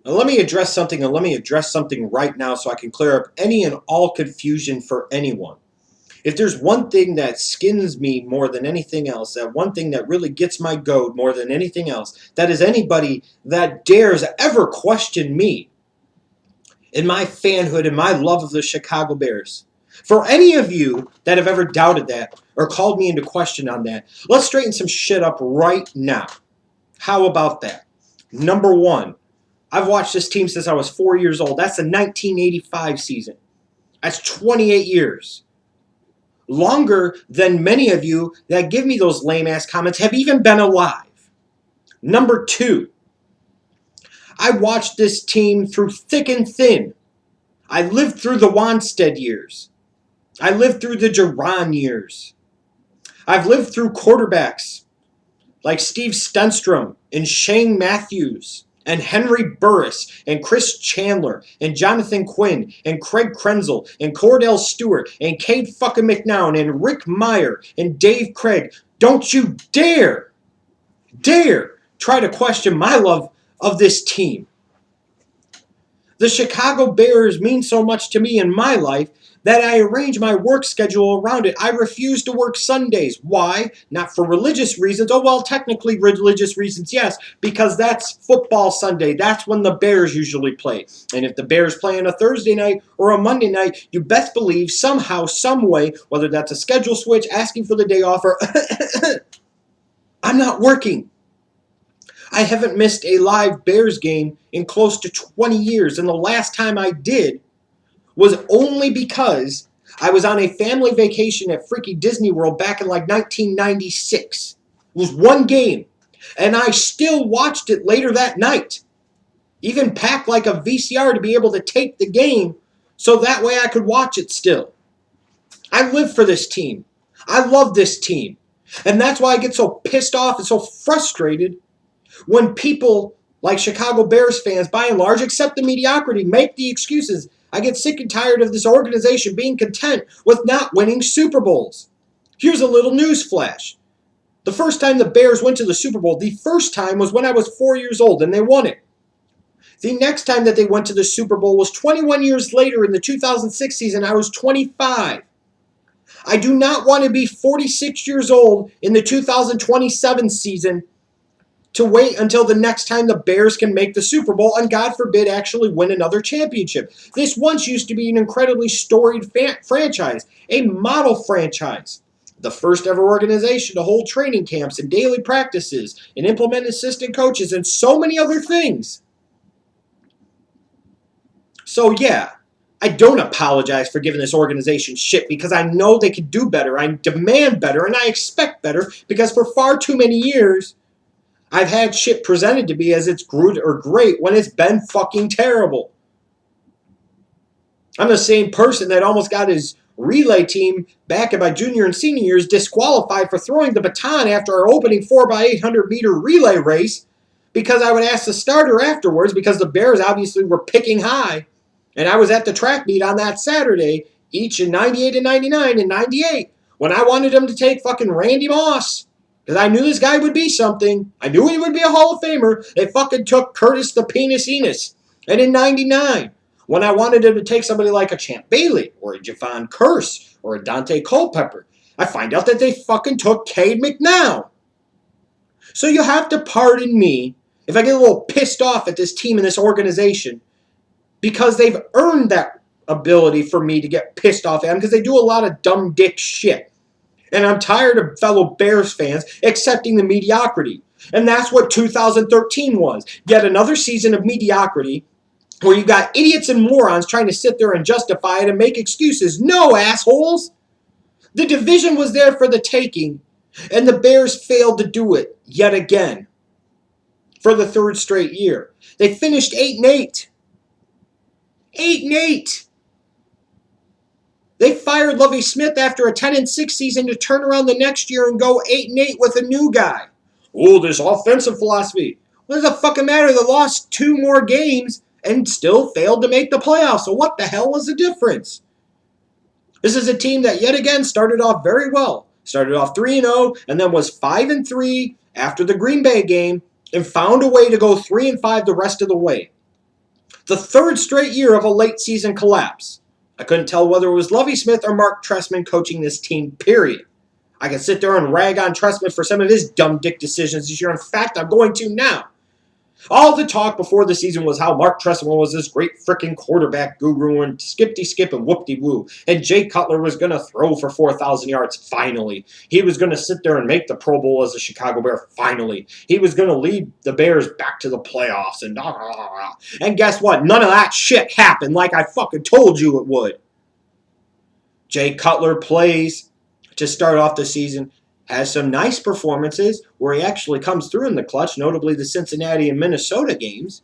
Now let me address something, and let me address something right now so I can clear up any and all confusion for anyone. If there's one thing that skins me more than anything else, that one thing that really gets my goat more than anything else, that is anybody that dares ever question me in my fanhood and my love of the Chicago Bears. For any of you that have ever doubted that or called me into question on that, let's straighten some shit up right now. How about that? Number one, I've watched this team since I was 4 years old. That's the 1985 season. That's 28 years. Longer than many of you that give me those lame-ass comments have even been alive. Number two, I watched this team through thick and thin. I lived through the Wanstead years. I lived through the Duran years. I've lived through quarterbacks like Steve Stenstrom and Shane Matthews and Henry Burris and Chris Chandler and Jonathan Quinn and Craig Krenzel and Cordell Stewart and Cade fucking McNown and Rick Meyer and Dave Craig. Don't you dare try to question my love of this team. The Chicago Bears mean so much to me in my life that I arrange my work schedule around it. I refuse to work Sundays. Why? Not for religious reasons. Oh, well, technically religious reasons, yes, because that's football Sunday. That's when the Bears usually play. And if the Bears play on a Thursday night or a Monday night, you best believe somehow, some way, whether that's a schedule switch, asking for the day off, or I'm not working. I haven't missed a live Bears game in close to 20 years, and the last time I did was only because I was on a family vacation at freaky Disney World back in like 1996. It was one game, and I still watched it later that night. Even packed like a VCR to be able to tape the game so that way I could watch it still. I live for this team. I love this team. And that's why I get so pissed off and so frustrated when people like Chicago Bears fans, by and large, accept the mediocrity, make the excuses. I get sick and tired of this organization being content with not winning Super Bowls. Here's a little news flash. The first time the Bears went to the Super Bowl, the first time was when I was 4 years old, and they won it. The next time that they went to the Super Bowl was 21 years later in the 2006 season. I was 25. I do not want to be 46 years old in the 2027 season to wait until the next time the Bears can make the Super Bowl and, God forbid, actually win another championship. This once used to be an incredibly storied franchise, a model franchise. The first ever organization to hold training camps and daily practices and implement assistant coaches and so many other things. So yeah, I don't apologize for giving this organization shit because I know they can do better. I demand better and I expect better because for far too many years, I've had shit presented to me as it's good or great when it's been fucking terrible. I'm the same person that almost got his relay team back in my junior and senior years disqualified for throwing the baton after our opening 4x800 meter relay race because I would ask the starter afterwards because the Bears obviously were picking high. And I was at the track meet on that Saturday, each in 98 and 99 and 98, when I wanted them to take fucking Randy Moss. Because I knew this guy would be something. I knew he would be a Hall of Famer. They fucking took Curtis the Penis Enos. And in 99, when I wanted him to take somebody like a Champ Bailey or a Javon Curse or a Dante Culpepper, I find out that they fucking took Cade McNown. So you have to pardon me if I get a little pissed off at this team and this organization because they've earned that ability for me to get pissed off at them because they do a lot of dumb dick shit. And I'm tired of fellow Bears fans accepting the mediocrity. And that's what 2013 was. Yet another season of mediocrity where you got idiots and morons trying to sit there and justify it and make excuses. No, assholes! The division was there for the taking, and the Bears failed to do it yet again for the third straight year. They finished 8-8. 8-8. They fired Lovie Smith after a 10-6 season to turn around the next year and go 8-8 with a new guy. Oh, this offensive philosophy. What does it fucking matter? They lost 2 more games and still failed to make the playoffs. So what the hell was the difference? This is a team that yet again started off very well. Started off 3-0 and then was 5-3 after the Green Bay game and found a way to go 3-5 the rest of the way. The third straight year of a late season collapse. I couldn't tell whether it was Lovie Smith or Mark Trestman coaching this team, period. I can sit there and rag on Trestman for some of his dumb dick decisions this year. In fact, I'm going to now. All the talk before the season was how Mark Trestman was this great freaking quarterback guru and skip and whoop-de-woo. And Jay Cutler was going to throw for 4,000 yards finally. He was going to sit there and make the Pro Bowl as a Chicago Bear finally. He was going to lead the Bears back to the playoffs. And guess what? None of that shit happened like I fucking told you it would. Jay Cutler plays to start off the season, has some nice performances where he actually comes through in the clutch, notably the Cincinnati and Minnesota games.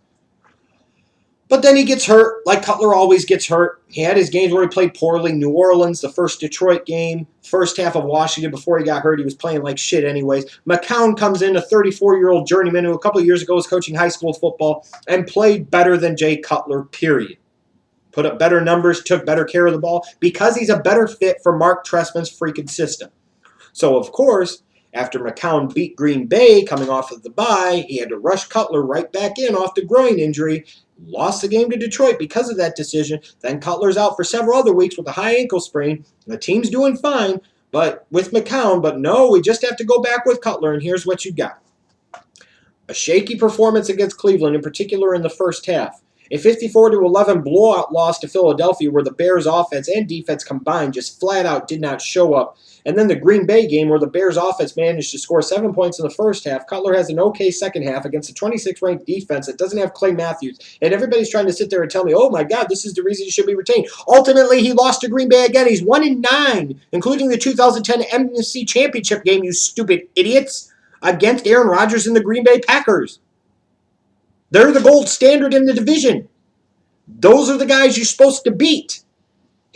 But then he gets hurt, like Cutler always gets hurt. He had his games where he played poorly. New Orleans, the first Detroit game, first half of Washington before he got hurt. He was playing like shit anyways. McCown comes in, a 34-year-old journeyman who a couple of years ago was coaching high school football and played better than Jay Cutler, period. Put up better numbers, took better care of the ball because he's a better fit for Mark Trestman's freaking system. So, of course, after McCown beat Green Bay coming off of the bye, he had to rush Cutler right back in off the groin injury, lost the game to Detroit because of that decision. Then Cutler's out for several other weeks with a high ankle sprain. The team's doing fine but with McCown, but no, we just have to go back with Cutler, and here's what you got. A shaky performance against Cleveland, in particular in the first half. A 54-11 blowout loss to Philadelphia where the Bears' offense and defense combined just flat out did not show up. And then the Green Bay game where the Bears' offense managed to score 7 points in the first half. Cutler has an okay second half against a 26th-ranked defense that doesn't have Clay Matthews. And everybody's trying to sit there and tell me, oh my God, this is the reason he should be retained. Ultimately, he lost to Green Bay again. He's 1-9, including the 2010 NFC Championship game, you stupid idiots, against Aaron Rodgers and the Green Bay Packers. They're the gold standard in the division. Those are the guys you're supposed to beat.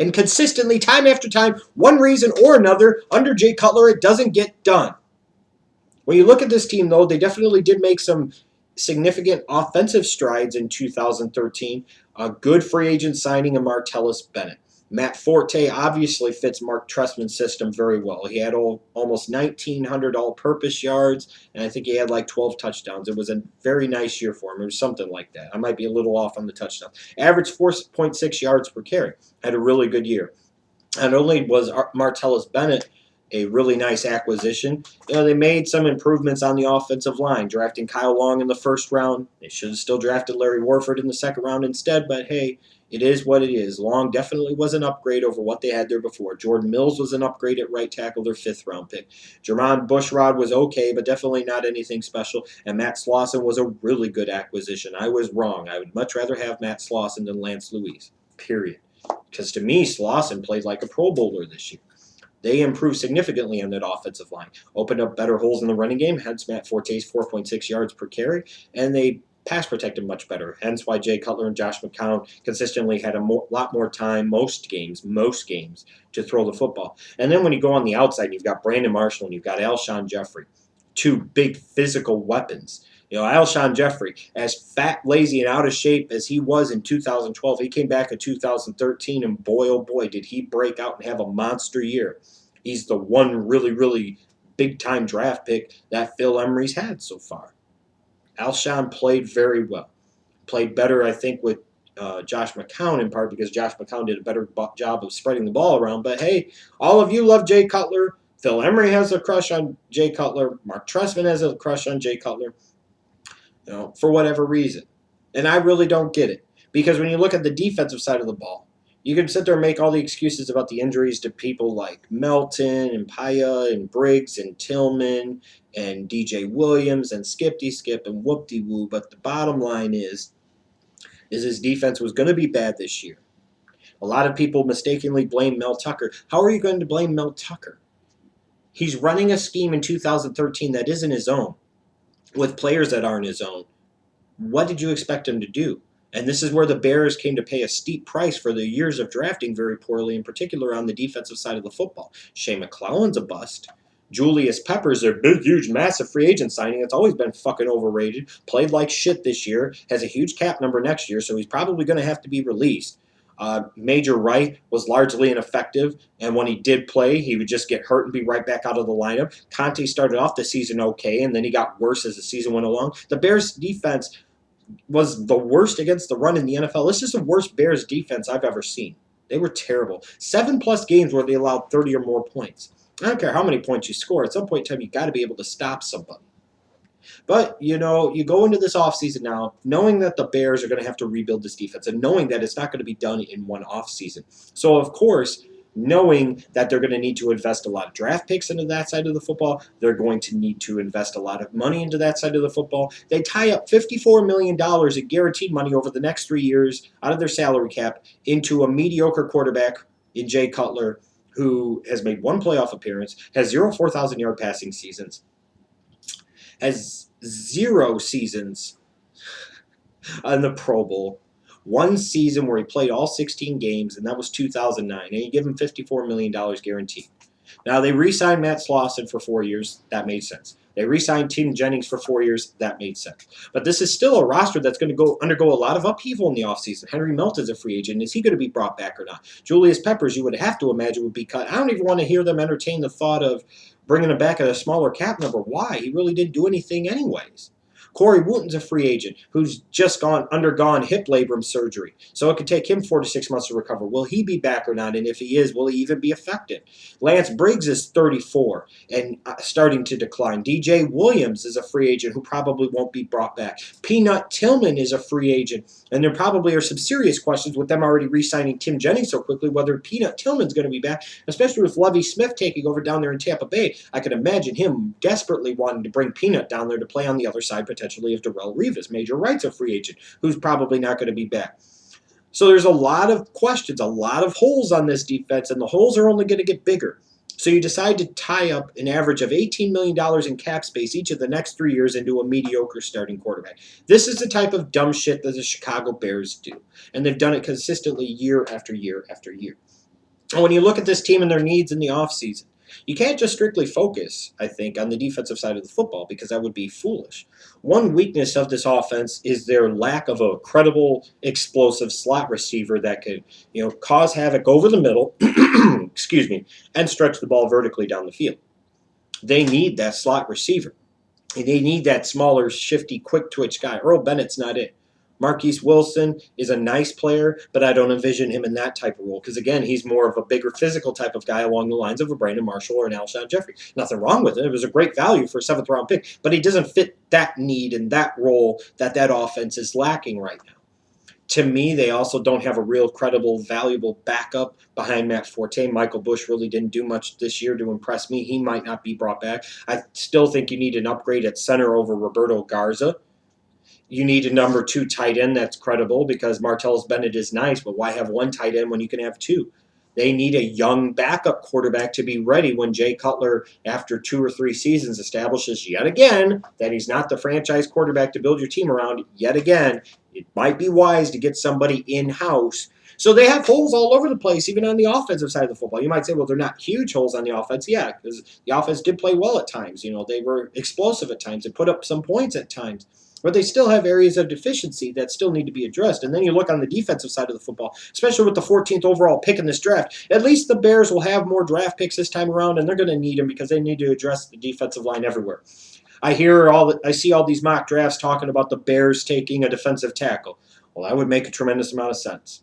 And consistently, time after time, one reason or another, under Jay Cutler, it doesn't get done. When you look at this team, though, they definitely did make some significant offensive strides in 2013. A good free agent signing of Martellus Bennett. Matt Forte obviously fits Mark Trestman's system very well. He had almost 1,900 all-purpose yards, and I think he had like 12 touchdowns. It was a very nice year for him. It was something like that. I might be a little off on the touchdown. Averaged 4.6 yards per carry. Had a really good year. Not only was Martellus Bennett a really nice acquisition, they made some improvements on the offensive line, drafting Kyle Long in the first round. They should have still drafted Larry Warford in the second round instead, but hey, it is what it is. Long definitely was an upgrade over what they had there before. Jordan Mills was an upgrade at right tackle, their fifth-round pick. Jermon Bushrod was okay, but definitely not anything special. And Matt Slauson was a really good acquisition. I was wrong. I would much rather have Matt Slauson than Lance Louise, period. Because to me, Slauson played like a Pro Bowler this year. They improved significantly on that offensive line. Opened up better holes in the running game, hence Matt Forte's 4.6 yards per carry, and they pass protected much better. Hence why Jay Cutler and Josh McCown consistently had a lot more time, most games, to throw the football. And then when you go on the outside, you've got Brandon Marshall and you've got Alshon Jeffrey, two big physical weapons. Alshon Jeffrey, as fat, lazy, and out of shape as he was in 2012, he came back in 2013, and boy, oh boy, did he break out and have a monster year. He's the one really, really big-time draft pick that Phil Emery's had so far. Alshon played very well. Played better, I think, with Josh McCown in part because Josh McCown did a better job of spreading the ball around. But hey, all of you love Jay Cutler. Phil Emery has a crush on Jay Cutler. Mark Trestman has a crush on Jay Cutler. For whatever reason. And I really don't get it. Because when you look at the defensive side of the ball, you can sit there and make all the excuses about the injuries to people like Melton and Paya and Briggs and Tillman and DJ Williams and Skip and whoop-de-woo. But the bottom line is his defense was going to be bad this year. A lot of people mistakenly blame Mel Tucker. How are you going to blame Mel Tucker? He's running a scheme in 2013 that isn't his own, with players that aren't his own. What did you expect him to do? And this is where the Bears came to pay a steep price for the years of drafting very poorly, in particular on the defensive side of the football. Shea McClellan's a bust. Julius Peppers, their big, huge, massive free agent signing. It's always been fucking overrated. Played like shit this year. Has a huge cap number next year, so he's probably going to have to be released. Major Wright was largely ineffective, and when he did play, he would just get hurt and be right back out of the lineup. Conte started off the season okay, and then he got worse as the season went along. The Bears' defense was the worst against the run in the NFL. This is the worst Bears defense I've ever seen. They were terrible. 7+ games where they allowed 30 or more points. I don't care how many points you score. At some point in time, you got to be able to stop somebody. But, you go into this offseason now knowing that the Bears are going to have to rebuild this defense and knowing that it's not going to be done in one offseason. So, of course, knowing that they're going to need to invest a lot of draft picks into that side of the football, they're going to need to invest a lot of money into that side of the football. They tie up $54 million in guaranteed money over the next 3 years out of their salary cap into a mediocre quarterback in Jay Cutler, who has made one playoff appearance, has 0 4,000-yard passing seasons, has 0 seasons in the Pro Bowl. One season where he played all 16 games, and that was 2009. And you give him $54 million guaranteed. Now, they re-signed Matt Slauson for 4 years. That made sense. They re-signed Tim Jennings for 4 years. That made sense. But this is still a roster that's going to undergo a lot of upheaval in the offseason. Henry Milton's a free agent. Is he going to be brought back or not? Julius Peppers, you would have to imagine, would be cut. I don't even want to hear them entertain the thought of bringing him back at a smaller cap number. Why? He really didn't do anything anyways. Corey Wooten's a free agent who's just undergone hip labrum surgery. So it could take him 4 to 6 months to recover. Will he be back or not? And if he is, will he even be effective? Lance Briggs is 34 and starting to decline. DJ Williams is a free agent who probably won't be brought back. Peanut Tillman is a free agent. And there probably are some serious questions with them already re-signing Tim Jennings so quickly, whether Peanut Tillman's going to be back, especially with Lovie Smith taking over down there in Tampa Bay. I could imagine him desperately wanting to bring Peanut down there to play on the other side, potentially, of Darrelle Revis. Major Wright's a free agent who's probably not going to be back. So there's a lot of questions, a lot of holes on this defense, and the holes are only going to get bigger. So you decide to tie up an average of $18 million in cap space each of the next 3 years into a mediocre starting quarterback. This is the type of dumb shit that the Chicago Bears do. And they've done it consistently year after year after year. And when you look at this team and their needs in the offseason, you can't just strictly focus, I think, on the defensive side of the football because that would be foolish. One weakness of this offense is their lack of a credible, explosive slot receiver that could, cause havoc over the middle, excuse me, and stretch the ball vertically down the field. They need that slot receiver. And they need that smaller, shifty, quick twitch guy. Earl Bennett's not it. Marquise Wilson is a nice player, but I don't envision him in that type of role because, again, he's more of a bigger physical type of guy along the lines of a Brandon Marshall or an Alshon Jeffrey. Nothing wrong with it. It was a great value for a 7th-round pick, but he doesn't fit that need and that role that offense is lacking right now. To me, they also don't have a real credible, valuable backup behind Matt Forte. Michael Bush really didn't do much this year to impress me. He might not be brought back. I still think you need an upgrade at center over Roberto Garza. You need a number 2 tight end that's credible because Martellus Bennett is nice, but why have 1 tight end when you can have 2? They need a young backup quarterback to be ready when Jay Cutler, after 2 or 3 seasons, establishes yet again that he's not the franchise quarterback to build your team around. Yet again, it might be wise to get somebody in-house. So they have holes all over the place, even on the offensive side of the football. You might say, well, they're not huge holes on the offense. Yeah, because the offense did play well at times. They were explosive at times. They put up some points at times. But they still have areas of deficiency that still need to be addressed. And then you look on the defensive side of the football, especially with the 14th overall pick in this draft. At least the Bears will have more draft picks this time around, and they're going to need them because they need to address the defensive line everywhere. I see all these mock drafts talking about the Bears taking a defensive tackle. Well, that would make a tremendous amount of sense.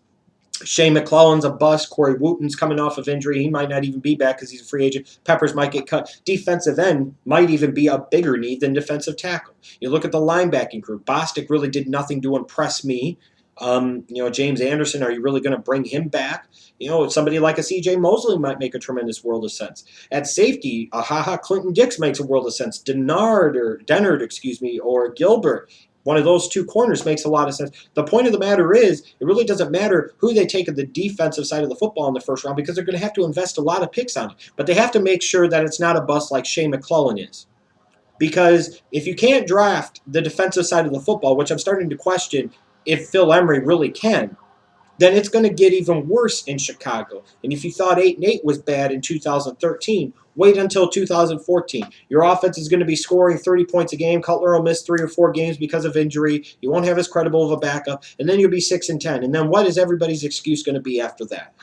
Shane McClellan's a bust. Corey Wooten's coming off of injury. He might not even be back because he's a free agent. Peppers might get cut. Defensive end might even be a bigger need than defensive tackle. You look at the linebacking group. Bostic really did nothing to impress me. James Anderson, are you really going to bring him back? Somebody like a C.J. Mosley might make a tremendous world of sense. At safety, Clinton Dix makes a world of sense. Dennard, or Gilbert. One of those 2 corners makes a lot of sense. The point of the matter is, it really doesn't matter who they take at the defensive side of the football in the first round because they're going to have to invest a lot of picks on it. But they have to make sure that it's not a bust like Shane McClellan is. Because if you can't draft the defensive side of the football, which I'm starting to question if Phil Emery really can, then it's going to get even worse in Chicago. And if you thought 8-8 was bad in 2013, wait until 2014. Your offense is going to be scoring 30 points a game. Cutler will miss 3 or 4 games because of injury. You won't have as credible of a backup. And then you'll be 6-10. And then what is everybody's excuse going to be after that?